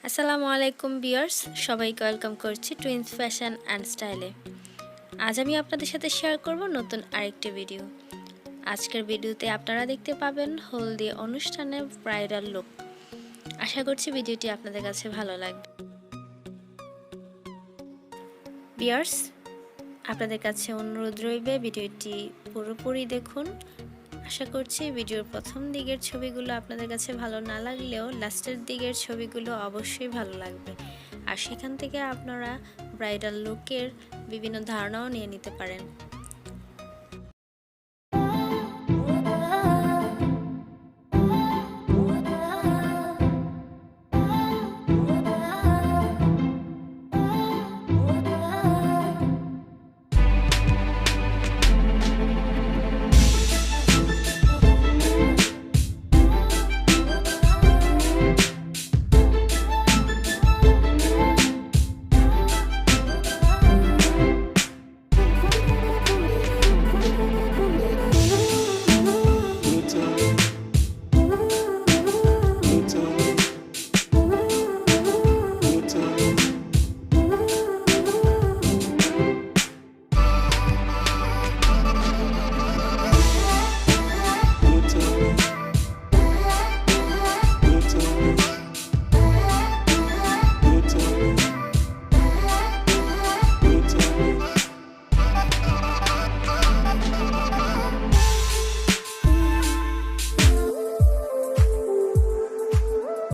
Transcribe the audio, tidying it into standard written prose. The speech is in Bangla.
আসসালামু আলাইকুম ভিউয়ার্স, সবাইকে ওয়েলকাম করছি টুইন্স ফ্যাশন অ্যান্ড স্টাইলে। আজ আমি আপনাদের সাথে শেয়ার করব নতুন আরেকটি ভিডিও। আজকের ভিডিওতে আপনারা দেখতে পাবেন হলদি অনুষ্ঠানে ব্রাইডাল লুক। আশা করছি ভিডিওটি আপনাদের কাছে ভালো লাগবে। ভিউয়ার্স, আপনাদের কাছে অনুরোধ রইবে ভিডিওটি পুরোপুরি দেখুন। আশা করছি ভিডিওর প্রথম দিকের ছবিগুলো আপনাদের কাছে ভালো না লাগলেও লাস্টের দিকের ছবিগুলো অবশ্যই ভালো লাগবে, আর সেখান থেকে আপনারা ব্রাইডাল লুকের বিভিন্ন ধারণাও নিয়ে নিতে পারেন।